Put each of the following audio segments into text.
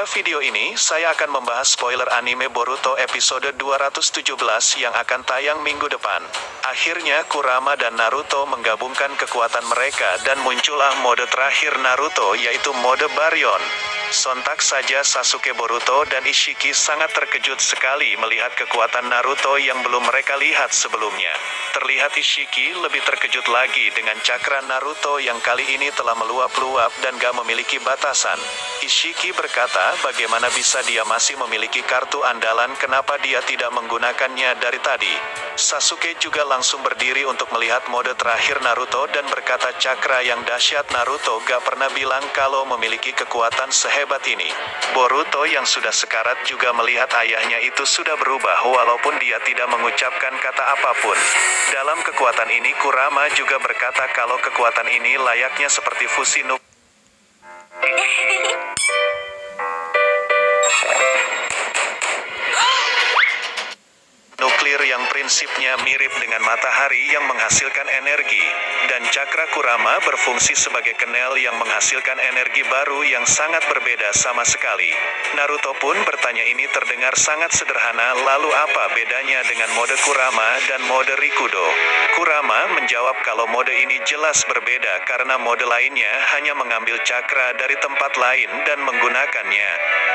Pada video ini, saya akan membahas spoiler anime Boruto episode 217 yang akan tayang minggu depan. Akhirnya Kurama dan Naruto menggabungkan kekuatan mereka dan muncullah mode terakhir Naruto yaitu mode Baryon. Sontak saja Sasuke, Boruto, dan Ishiki sangat terkejut sekali melihat kekuatan Naruto yang belum mereka lihat sebelumnya. Terlihat Ishiki lebih terkejut lagi dengan cakra Naruto yang kali ini telah meluap-luap dan gak memiliki batasan. Ishiki berkata bagaimana bisa dia masih memiliki kartu andalan, kenapa dia tidak menggunakannya dari tadi. Sasuke juga langsung berdiri untuk melihat mode terakhir Naruto dan berkata cakra yang dahsyat Naruto gak pernah bilang kalau memiliki kekuatan sehebat ini. Boruto yang sudah sekarat juga melihat ayahnya itu sudah berubah walaupun dia tidak mengucapkan kata apapun. Dalam kekuatan ini Kurama juga berkata kalau kekuatan ini layaknya seperti fusi nuklir yang prinsipnya mirip dengan matahari yang menghasilkan energi, dan cakra Kurama berfungsi sebagai kenel yang menghasilkan energi baru yang sangat berbeda sama sekali. Naruto pun bertanya, ini terdengar sangat sederhana, lalu apa bedanya dengan mode Kurama dan mode Rikudo? Kurama menjawab kalau mode ini jelas berbeda karena mode lainnya hanya mengambil cakra dari tempat lain dan menggunakannya.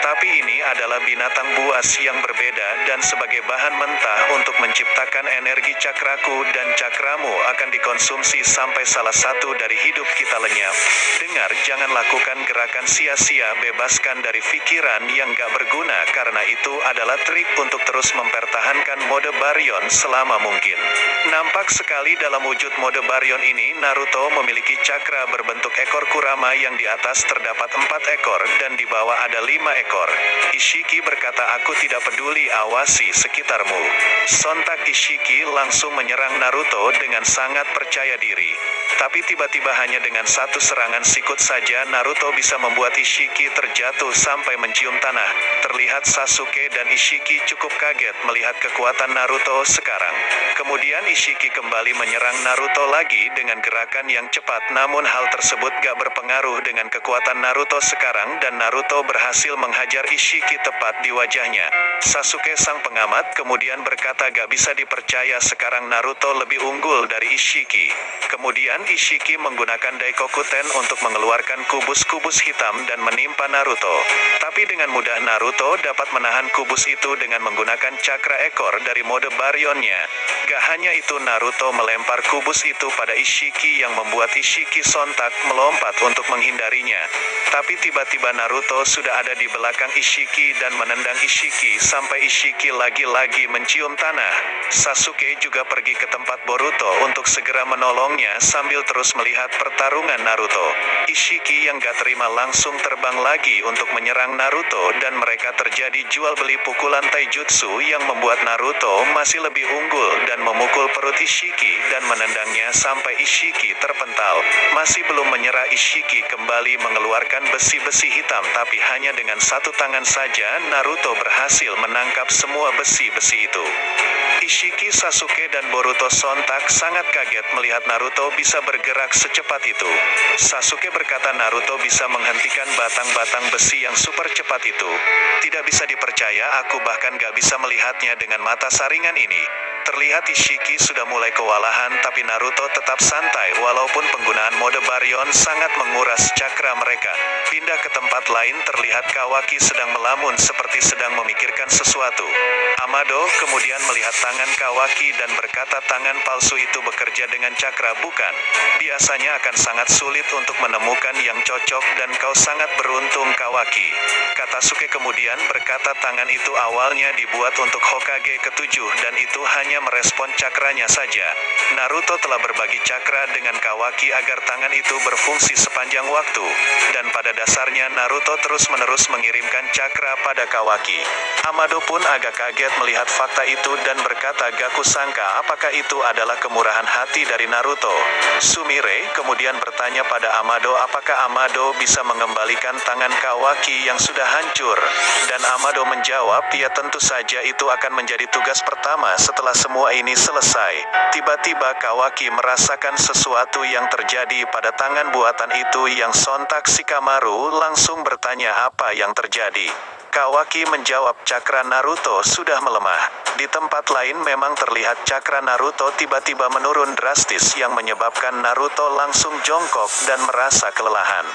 Tapi ini adalah binatang buas yang berbeda dan sebagai bahan mentah untuk menciptakan energi cakraku, dan cakramu akan dikonsumsi sampai salah satu dari hidup kita lenyap. Dengar, jangan lakukan gerakan sia-sia, bebaskan dari pikiran yang gak berguna karena itu adalah trik untuk terus mempertahankan mode Baryon selama mungkin. Nampak sekali dalam wujud mode Baryon ini Naruto memiliki cakra berbentuk ekor Kurama yang di atas terdapat 4 ekor dan di bawah ada 5 ekor. Ishiki berkata, aku tidak peduli, awasi sekitarmu. Sontak Ishiki langsung menyerang Naruto dengan sangat percaya diri. Tapi tiba-tiba hanya dengan satu serangan sikut saja Naruto bisa membuat Ishiki terjatuh sampai mencium tanah. Terlihat Sasuke dan Ishiki cukup kaget melihat kekuatan Naruto sekarang. Kemudian Ishiki kembali menyerang Naruto lagi dengan gerakan yang cepat, namun hal tersebut gak berpengaruh dengan kekuatan Naruto sekarang dan Naruto berhasil menghajar Ishiki tepat di wajahnya. Sasuke sang pengamat kemudian berkata gak bisa dipercaya, sekarang Naruto lebih unggul dari Ishiki. Kemudian Ishiki menggunakan Daikokuten untuk mengeluarkan kubus-kubus hitam dan menimpa Naruto. Tapi dengan mudah Naruto dapat menahan kubus itu dengan menggunakan cakra ekor dari mode Baryonnya. Gak hanya itu, Naruto melempar kubus itu pada Ishiki yang membuat Ishiki sontak melompat untuk menghindarinya. Tapi tiba-tiba Naruto sudah ada di belakang Ishiki dan menendang Ishiki sampai Ishiki lagi-lagi mencium tanah. Sasuke juga pergi ke tempat Boruto untuk segera menolongnya sambil terus melihat pertarungan Naruto. Ishiki yang gak terima langsung terbang lagi untuk menyerang Naruto dan mereka terjadi jual beli pukulan taijutsu yang membuat Naruto masih lebih unggul dan memukul perut Ishiki dan menendangnya sampai Ishiki terpental. Masih belum menyerah, Ishiki kembali mengeluarkan besi-besi hitam, tapi hanya dengan satu tangan saja Naruto berhasil menangkap semua besi-besi itu. Ishiki, Sasuke, dan Boruto sontak sangat kaget melihat Naruto bisa bergerak secepat itu. Sasuke berkata Naruto bisa menghentikan batang-batang besi yang super cepat itu. Tidak bisa dipercaya, aku bahkan gak bisa melihatnya dengan mata saringan ini. Terlihat Ishiki sudah mulai kewalahan, tapi Naruto tetap santai walaupun penggunaan mode Baryon sangat menguras cakra mereka. Pindah ke tempat lain, terlihat Kawaki sedang melamun seperti sedang memikirkan sesuatu. Amado kemudian melihat tangan Kawaki dan berkata tangan palsu itu bekerja dengan cakra, bukan? Biasanya akan sangat sulit untuk menemukan yang cocok dan kau sangat beruntung, Kawaki. Katasuke kemudian berkata tangan itu awalnya dibuat untuk Hokage ketujuh dan itu hanya merespon cakranya saja. Naruto telah berbagi cakra dengan Kawaki agar tangan itu berfungsi sepanjang waktu, dan pada dasarnya Naruto terus-menerus mengirimkan cakra pada Kawaki. Amado pun agak kaget melihat fakta itu dan berkata gak kusangka apakah itu adalah kemurahan hati dari Naruto. Sumire kemudian bertanya pada Amado apakah Amado bisa mengembalikan tangan Kawaki yang sudah hancur, dan Amado menjawab ya tentu saja itu akan menjadi tugas pertama setelah semua semua ini selesai, tiba-tiba Kawaki merasakan sesuatu yang terjadi pada tangan buatan itu yang sontak Shikamaru langsung bertanya apa yang terjadi. Kawaki menjawab cakra Naruto sudah melemah. Di tempat lain memang terlihat cakra Naruto tiba-tiba menurun drastis yang menyebabkan Naruto langsung jongkok dan merasa kelelahan.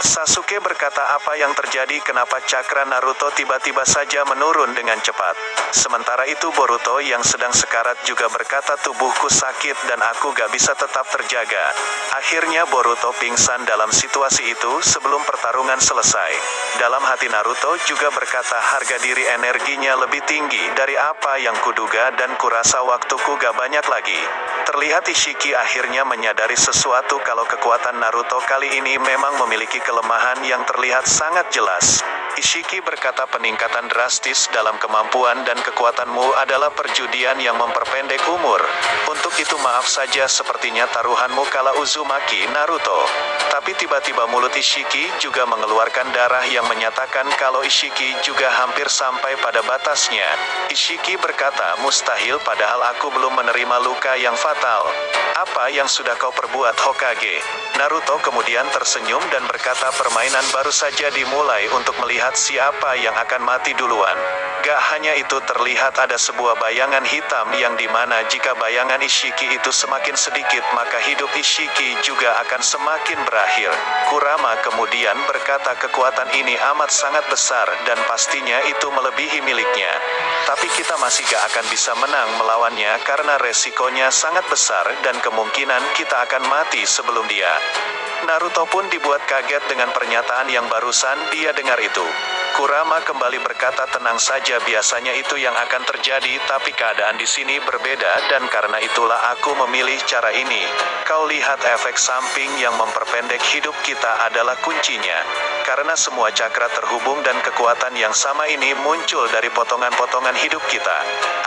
Sasuke berkata apa yang terjadi, kenapa cakra Naruto tiba-tiba saja menurun dengan cepat. Sementara itu Boruto yang sedang sekarat juga berkata tubuhku sakit dan aku gak bisa tetap terjaga. Akhirnya Boruto pingsan dalam situasi itu sebelum pertarungan selesai. Dalam hati Naruto juga berkata harga diri energinya lebih tinggi dari apa yang kuduga dan kurasa waktuku gak banyak lagi. Terlihat Ishiki akhirnya menyadari sesuatu kalau kekuatan Naruto kali ini memang memiliki kelemahan yang terlihat sangat jelas. Ishiki berkata peningkatan drastis dalam kemampuan dan kekuatanmu adalah perjudian yang memperpendek umur. Untuk itu maaf saja sepertinya taruhanmu kala Uzumaki Naruto. Tapi tiba-tiba mulut Ishiki juga mengeluarkan darah yang menyatakan kalau Ishiki juga hampir sampai pada batasnya. Ishiki berkata mustahil padahal aku belum menerima luka yang fatal. Apa yang sudah kau perbuat Hokage? Naruto kemudian tersenyum dan berkata permainan baru saja dimulai untuk melihat siapa yang akan mati duluan. Gak hanya itu, terlihat ada sebuah bayangan hitam yang dimana jika bayangan Ishiki itu semakin sedikit maka hidup Ishiki juga akan semakin berakhir. Kurama kemudian berkata kekuatan ini amat sangat besar dan pastinya itu melebihi miliknya. Tapi kita masih gak akan bisa menang melawannya karena resikonya sangat besar dan kemungkinan kita akan mati sebelum dia. Naruto pun dibuat kaget dengan pernyataan yang barusan dia dengar itu. Kurama kembali berkata tenang saja, biasanya itu yang akan terjadi tapi keadaan di sini berbeda dan karena itulah aku memilih cara ini. Kau lihat efek samping yang memperpendek hidup kita adalah kuncinya. Karena semua cakra terhubung dan kekuatan yang sama ini muncul dari potongan-potongan hidup kita.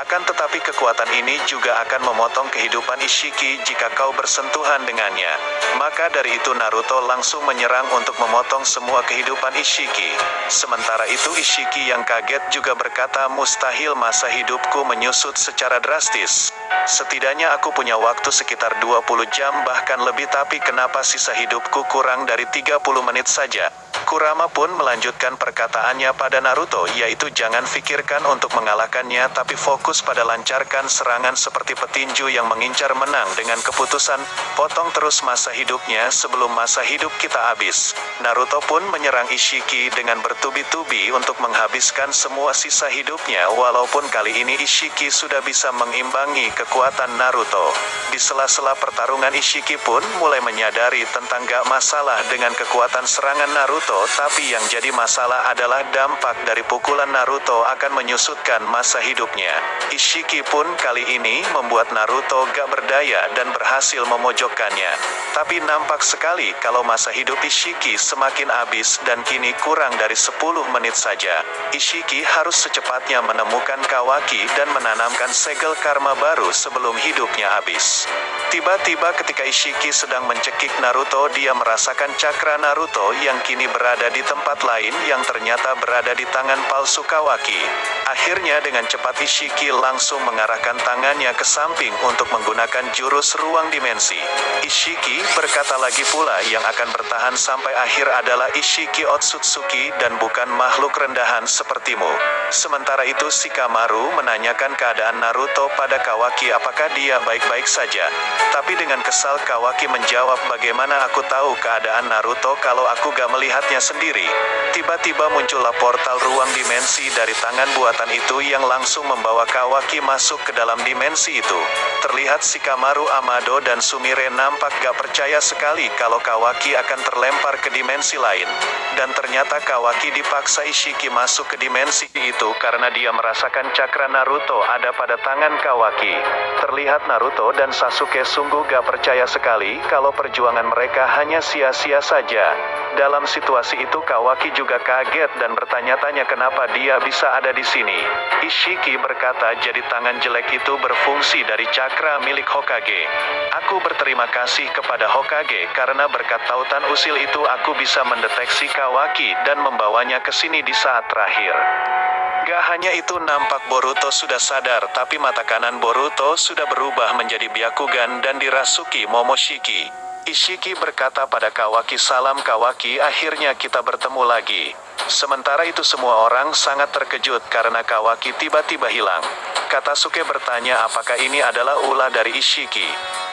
Akan tetapi kekuatan ini juga akan memotong kehidupan Ishiki jika kau bersentuhan dengannya. Maka dari itu Naruto langsung menyerang untuk memotong semua kehidupan Ishiki. Sementara itu Ishiki yang kaget juga berkata mustahil masa hidupku menyusut secara drastis. Setidaknya aku punya waktu sekitar 20 jam bahkan lebih, tapi kenapa sisa hidupku kurang dari 30 menit saja? Kurama pun melanjutkan perkataannya pada Naruto, yaitu jangan pikirkan untuk mengalahkannya tapi fokus pada lancarkan serangan seperti petinju yang mengincar menang dengan keputusan, potong terus masa hidupnya sebelum masa hidup kita habis. Naruto pun menyerang Ishiki dengan bertubi-tubi untuk menghabiskan semua sisa hidupnya walaupun kali ini Ishiki sudah bisa mengimbangi kekuatan Naruto. Di sela-sela pertarungan Ishiki pun mulai menyadari tentang gak masalah dengan kekuatan serangan Naruto, tapi yang jadi masalah adalah dampak dari pukulan Naruto akan menyusutkan masa hidupnya. Ishiki pun kali ini membuat Naruto gak berdaya dan berhasil memojokkannya. Tapi nampak sekali kalau masa hidup Ishiki semakin habis dan kini kurang dari 10 menit saja. Ishiki harus secepatnya menemukan Kawaki dan menanamkan segel karma baru sebelum hidupnya habis. Tiba-tiba ketika Ishiki sedang mencekik Naruto, dia merasakan cakra Naruto yang kini berada di tempat lain yang ternyata berada di tangan palsu Kawaki. Akhirnya dengan cepat Ishiki langsung mengarahkan tangannya ke samping untuk menggunakan jurus ruang dimensi. Ishiki berkata lagi pula yang akan bertahan sampai akhir adalah Ishiki Otsutsuki dan bukan makhluk rendahan sepertimu. Sementara itu Shikamaru menanyakan keadaan Naruto pada Kawaki apakah dia baik-baik saja. Tapi dengan kesal Kawaki menjawab bagaimana aku tahu keadaan Naruto kalau aku gak melihatnya sendiri. Tiba-tiba muncullah portal ruang dimensi dari tangan buatan itu yang langsung membawa Kawaki masuk ke dalam dimensi itu. Terlihat Shikamaru, Amado dan Sumire nampak gak percaya sekali kalau Kawaki akan terlempar ke dimensi lain. Dan ternyata Kawaki dipaksa Ishiki masuk ke dimensi itu karena dia merasakan cakra Naruto ada pada tangan Kawaki. Terlihat Naruto dan Sasuke sungguh gak percaya sekali kalau perjuangan mereka hanya sia-sia saja. Dalam situasi itu Kawaki juga kaget dan bertanya-tanya kenapa dia bisa ada di sini. Ishiki berkata jadi tangan jelek itu berfungsi dari cakra milik Hokage. Aku berterima kasih kepada Hokage karena berkat tautan usil itu aku bisa mendeteksi Kawaki dan membawanya ke sini di saat terakhir. Gak hanya itu, nampak Boruto sudah sadar tapi mata kanan Boruto sudah berubah menjadi Byakugan dan dirasuki Momoshiki. Ishiki berkata pada Kawaki, "Salam Kawaki, akhirnya kita bertemu lagi." Sementara itu semua orang sangat terkejut karena Kawaki tiba-tiba hilang. Katasuke bertanya apakah ini adalah ulah dari Ishiki.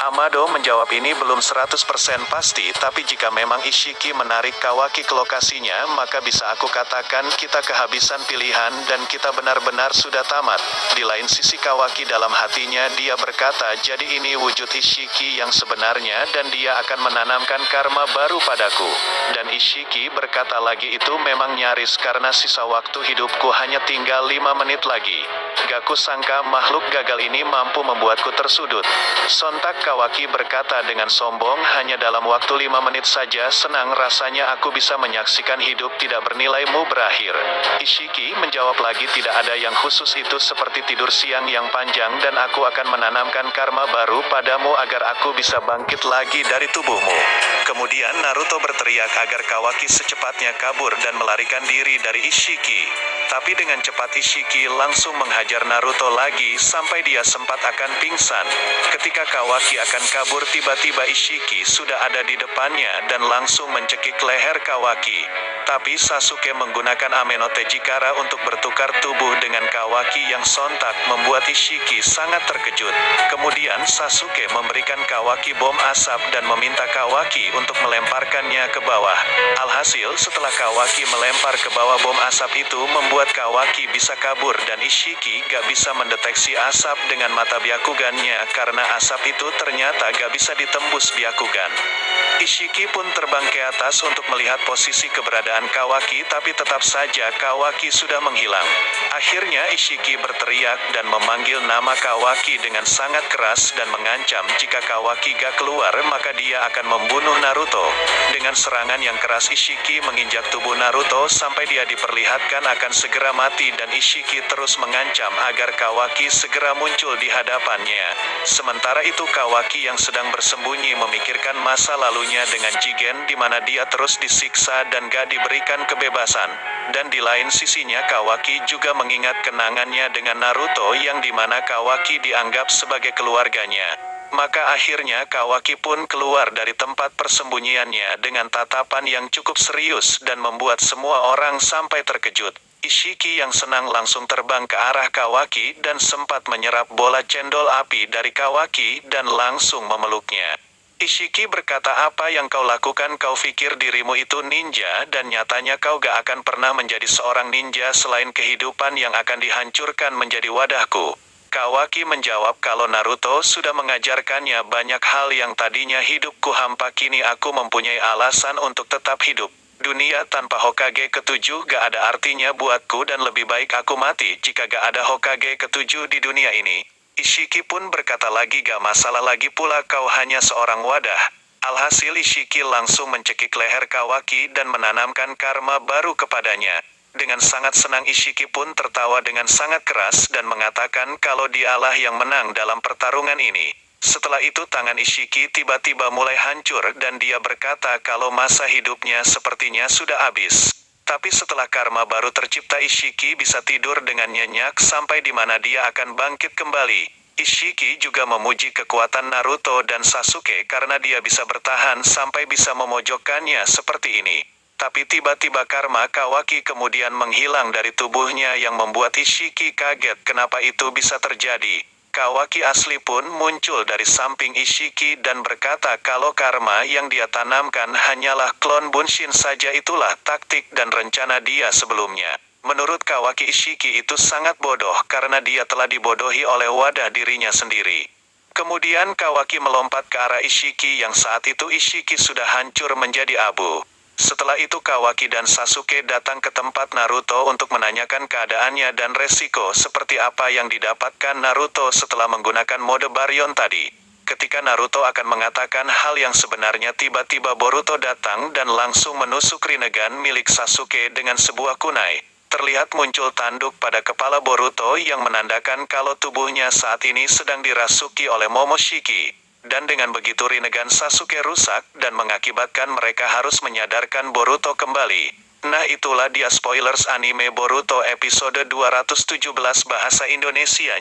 Amado menjawab ini belum 100% pasti, tapi jika memang Ishiki menarik Kawaki ke lokasinya, maka bisa aku katakan kita kehabisan pilihan dan kita benar-benar sudah tamat. Di lain sisi Kawaki dalam hatinya dia berkata, jadi ini wujud Ishiki yang sebenarnya dan dia akan menanamkan karma baru padaku. Dan Ishiki berkata lagi, itu memang nyaris karena sisa waktu hidupku hanya tinggal 5 menit lagi. Gak kusangka makhluk gagal ini mampu membuatku tersudut. Sontak Kawaki berkata dengan sombong, hanya dalam waktu 5 menit saja senang rasanya aku bisa menyaksikan hidup tidak bernilaimu berakhir. Ishiki menjawab lagi, tidak ada yang khusus itu seperti tidur siang yang panjang dan aku akan menanamkan karma baru padamu agar aku bisa bangkit lagi dari tubuhmu. Kemudian Naruto berteriak agar Kawaki secepatnya kabur dan melarikan diri dari Ishiki. Tapi dengan cepat Ishiki langsung menghajar Naruto lagi sampai dia sempat akan pingsan. Ketika Kawaki akan kabur, tiba-tiba Ishiki sudah ada di depannya dan langsung mencekik leher Kawaki. Tapi Sasuke menggunakan Ame-no-Tejikara untuk bertukar tubuh dengan Kawaki yang sontak membuat Ishiki sangat terkejut. Kemudian Sasuke memberikan Kawaki bom asap dan meminta Kawaki untuk melemparkannya ke bawah. Alhasil setelah Kawaki melempar ke bawah bom asap itu membuat Kawaki bisa kabur dan Ishiki gak bisa mendeteksi asap dengan mata Byakugannya karena asap itu ternyata gak bisa ditembus Byakugan. Ishiki pun terbang ke atas untuk melihat posisi keberadaan Kawaki, tapi tetap saja Kawaki sudah menghilang. Akhirnya Ishiki berteriak dan memanggil nama Kawaki dengan sangat keras dan mengancam jika Kawaki gak keluar maka dia akan membunuh Naruto. Dengan serangan yang keras Ishiki menginjak tubuh Naruto sampai dia diperlihatkan akan segera mati dan Ishiki terus mengancam agar Kawaki segera muncul di hadapannya. Sementara itu Kawaki yang sedang bersembunyi memikirkan masa lalunya dengan Jigen di mana dia terus disiksa dan gak diberikan kebebasan. Dan di lain sisinya Kawaki juga mengingat kenangannya dengan Naruto yang dimana Kawaki dianggap sebagai keluarganya. Maka akhirnya Kawaki pun keluar dari tempat persembunyiannya dengan tatapan yang cukup serius dan membuat semua orang sampai terkejut. Ishiki yang senang langsung terbang ke arah Kawaki dan sempat menyerap bola cendol api dari Kawaki dan langsung memeluknya. Ishiki berkata, apa yang kau lakukan? Kau pikir dirimu itu ninja dan nyatanya kau gak akan pernah menjadi seorang ninja selain kehidupan yang akan dihancurkan menjadi wadahku. Kawaki menjawab kalau Naruto sudah mengajarkannya banyak hal yang tadinya hidupku hampa, kini aku mempunyai alasan untuk tetap hidup. Dunia tanpa Hokage ketujuh gak ada artinya buatku dan lebih baik aku mati jika gak ada Hokage ketujuh di dunia ini. Ishiki pun berkata lagi, gak masalah, lagi pula kau hanya seorang wadah. Alhasil Ishiki langsung mencekik leher Kawaki dan menanamkan karma baru kepadanya. Dengan sangat senang Ishiki pun tertawa dengan sangat keras dan mengatakan kalau dialah yang menang dalam pertarungan ini. Setelah itu tangan Ishiki tiba-tiba mulai hancur dan dia berkata kalau masa hidupnya sepertinya sudah habis. Tapi setelah karma baru tercipta Ishiki bisa tidur dengan nyenyak sampai di mana dia akan bangkit kembali. Ishiki juga memuji kekuatan Naruto dan Sasuke karena dia bisa bertahan sampai bisa memojokkannya seperti ini. Tapi tiba-tiba karma Kawaki kemudian menghilang dari tubuhnya yang membuat Ishiki kaget kenapa itu bisa terjadi. Kawaki asli pun muncul dari samping Ishiki dan berkata kalau karma yang dia tanamkan hanyalah klon Bunshin saja, itulah taktik dan rencana dia sebelumnya. Menurut Kawaki, Ishiki itu sangat bodoh karena dia telah dibodohi oleh wadah dirinya sendiri. Kemudian Kawaki melompat ke arah Ishiki yang saat itu Ishiki sudah hancur menjadi abu. Setelah itu Kawaki dan Sasuke datang ke tempat Naruto untuk menanyakan keadaannya dan resiko seperti apa yang didapatkan Naruto setelah menggunakan mode Baryon tadi. Ketika Naruto akan mengatakan hal yang sebenarnya, tiba-tiba Boruto datang dan langsung menusuk Rinnegan milik Sasuke dengan sebuah kunai. Terlihat muncul tanduk pada kepala Boruto yang menandakan kalau tubuhnya saat ini sedang dirasuki oleh Momoshiki. Dan dengan begitu Rinnegan Sasuke rusak dan mengakibatkan mereka harus menyadarkan Boruto kembali. Nah, itulah dia spoilers anime Boruto episode 217 bahasa Indonesia.